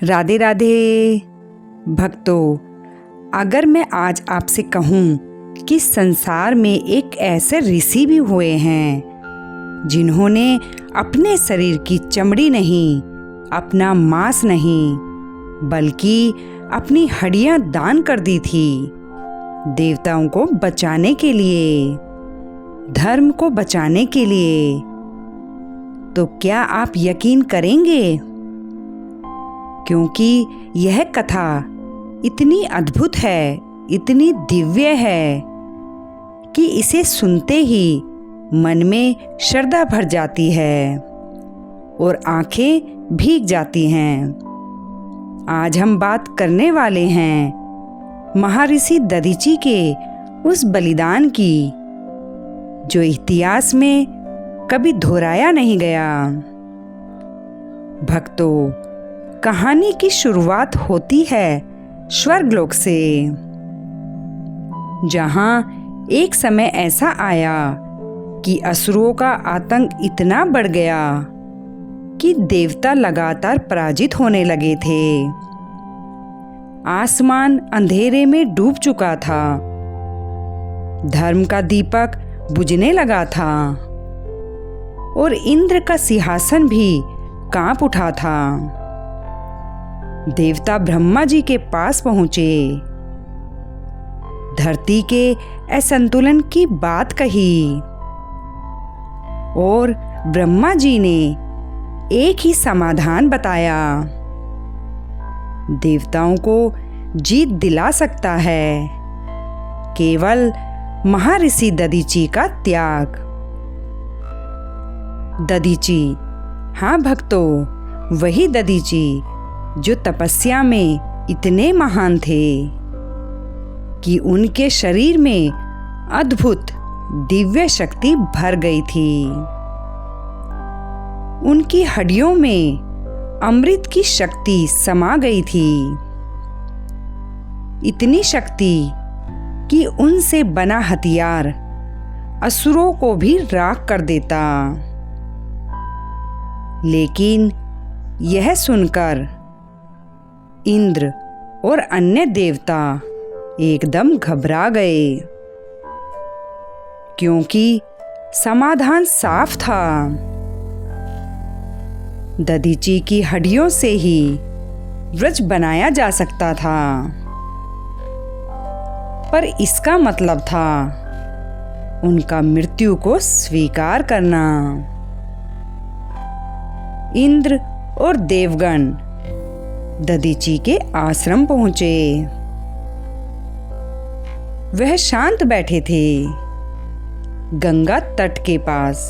राधे राधे भक्तों, अगर मैं आज आपसे कहूँ कि संसार में एक ऐसे ऋषि भी हुए हैं जिन्होंने अपने शरीर की चमड़ी नहीं, अपना मांस नहीं, बल्कि अपनी हड्डियाँ दान कर दी थी देवताओं को बचाने के लिए, धर्म को बचाने के लिए, तो क्या आप यकीन करेंगे? क्योंकि यह कथा इतनी अद्भुत है, इतनी दिव्य है कि इसे सुनते ही मन में श्रद्धा भर जाती है और आंखें भीग जाती हैं। आज हम बात करने वाले हैं महर्षि दधीची के उस बलिदान की जो इतिहास में कभी दोहराया नहीं गया। भक्तों, कहानी की शुरुआत होती है स्वर्गलोक से, जहां एक समय ऐसा आया कि असुरों का आतंक इतना बढ़ गया कि देवता लगातार पराजित होने लगे थे। आसमान अंधेरे में डूब चुका था, धर्म का दीपक बुझने लगा था और इंद्र का सिंहासन भी कांप उठा था। देवता ब्रह्मा जी के पास पहुंचे, धरती के असंतुलन की बात कही और ब्रह्मा जी ने एक ही समाधान बताया। देवताओं को जीत दिला सकता है केवल महर्षि दधीची का त्याग। दधीची, हाँ भक्तों, वही दधीची जो तपस्या में इतने महान थे कि उनके शरीर में अद्भुत दिव्य शक्ति भर गई थी। उनकी हड्डियों में अमृत की शक्ति समा गई थी, इतनी शक्ति कि उनसे बना हथियार असुरों को भी राख कर देता। लेकिन यह सुनकर इंद्र और अन्य देवता एकदम घबरा गए, क्योंकि समाधान साफ था। दधीची की हड्डियों से ही वज्र बनाया जा सकता था, पर इसका मतलब था उनका मृत्यु को स्वीकार करना। इंद्र और देवगण दधीची के आश्रम पहुंचे। वह शांत बैठे थे गंगा तट के पास,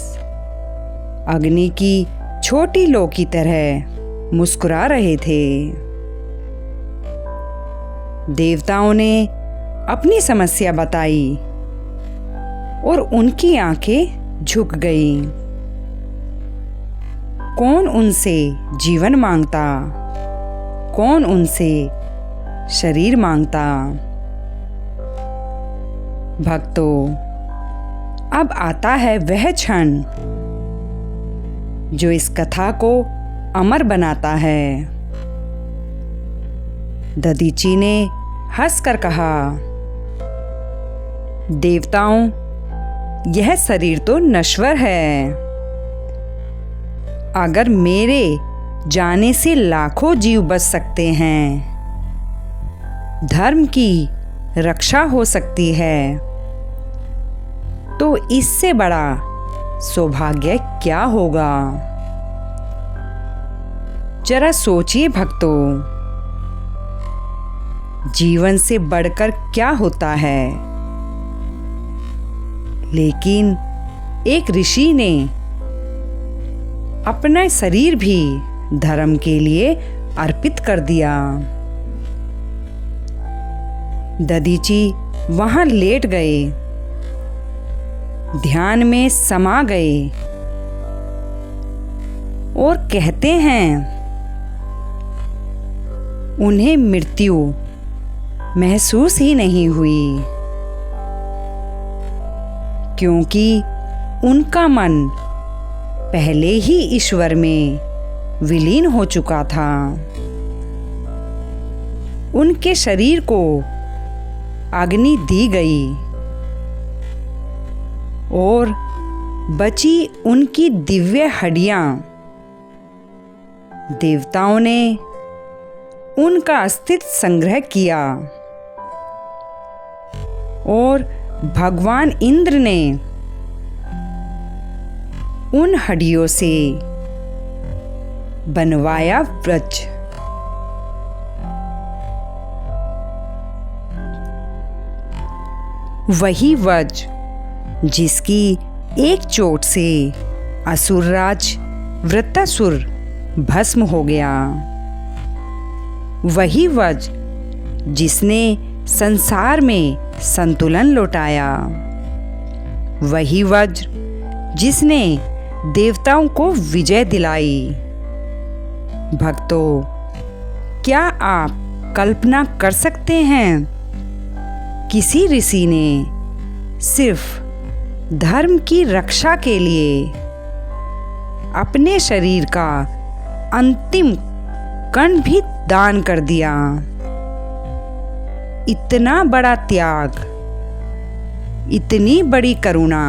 अग्नि की छोटी लो की तरह मुस्कुरा रहे थे। देवताओं ने अपनी समस्या बताई और उनकी आंखें झुक गईं। कौन उनसे जीवन मांगता, कौन उनसे शरीर मांगता। भक्तों, अब आता है वह क्षण जो इस कथा को अमर बनाता है। दधीची ने हंसकर कहा, देवताओं, यह शरीर तो नश्वर है। अगर मेरे जाने से लाखों जीव बच सकते हैं, धर्म की रक्षा हो सकती है, तो इससे बड़ा सौभाग्य क्या होगा। जरा सोचिए भक्तों, जीवन से बढ़कर क्या होता है। लेकिन एक ऋषि ने अपना शरीर भी धर्म के लिए अर्पित कर दिया। दधीची वहां लेट गए, ध्यान में समा गए और कहते हैं उन्हें मृत्यु महसूस ही नहीं हुई, क्योंकि उनका मन पहले ही ईश्वर में विलीन हो चुका था। उनके शरीर को अग्नि दी गई और बची उनकी दिव्य हड्डियां देवताओं ने उनका अस्तित्व संग्रह किया और भगवान इंद्र ने उन हड्डियों से बनवाया वज्र। वही वज्र जिसकी एक चोट से असुरराज वृत्तासुर भस्म हो गया। वही वज्र जिसने संसार में संतुलन लौटाया। वही वज्र जिसने देवताओं को विजय दिलाई। भक्तों, क्या आप कल्पना कर सकते हैं, किसी ऋषि ने सिर्फ धर्म की रक्षा के लिए अपने शरीर का अंतिम कण भी दान कर दिया। इतना बड़ा त्याग, इतनी बड़ी करुणा,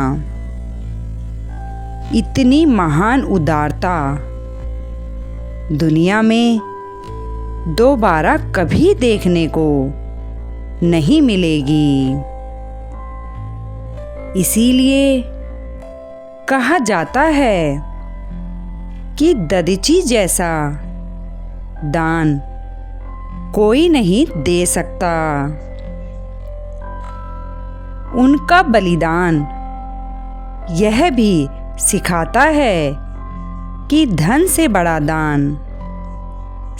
इतनी महान उदारता दुनिया में दोबारा कभी देखने को नहीं मिलेगी। इसीलिए कहा जाता है कि दधीची जैसा दान कोई नहीं दे सकता। उनका बलिदान यह भी सिखाता है कि धन से बड़ा दान,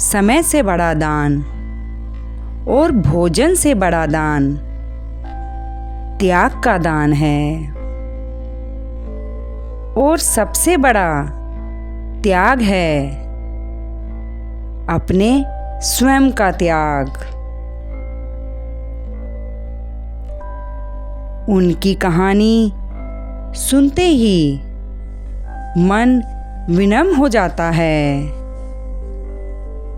समय से बड़ा दान और भोजन से बड़ा दान त्याग का दान है। और सबसे बड़ा त्याग है अपने स्वयं का त्याग। उनकी कहानी सुनते ही मन विनम्र हो जाता है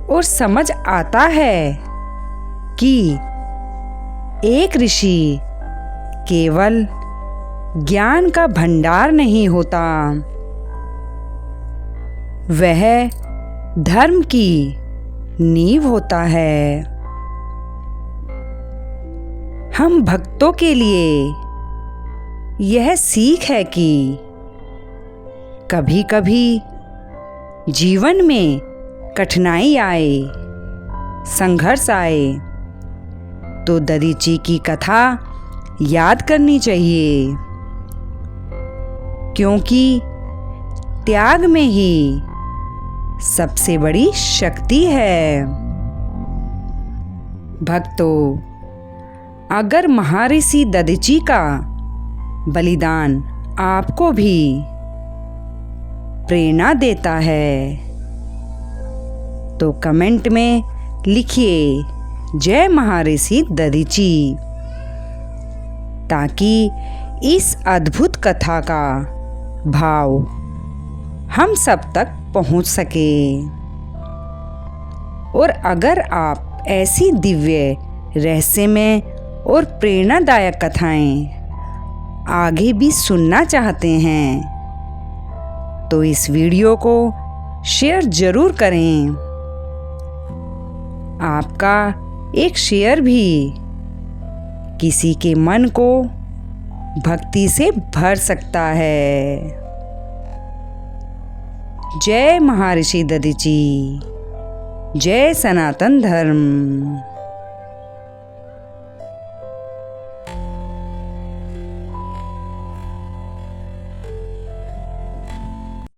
और समझ आता है कि एक ऋषि केवल ज्ञान का भंडार नहीं होता, वह धर्म की नींव होता है। हम भक्तों के लिए यह सीख है कि कभी कभी जीवन में कठिनाई आए, संघर्ष आए तो दधीची की कथा याद करनी चाहिए, क्योंकि त्याग में ही सबसे बड़ी शक्ति है। भक्तों, अगर महर्षि दधीची का बलिदान आपको भी प्रेरणा देता है तो कमेंट में लिखिए जय महर्षि दधीची, ताकि इस अद्भुत कथा का भाव हम सब तक पहुंच सके। और अगर आप ऐसी दिव्य, रहस्यमय और प्रेरणादायक कथाएं आगे भी सुनना चाहते हैं तो इस वीडियो को शेयर जरूर करें। आपका एक शेयर भी किसी के मन को भक्ति से भर सकता है। जय महर्षि दधीची, जय सनातन धर्म।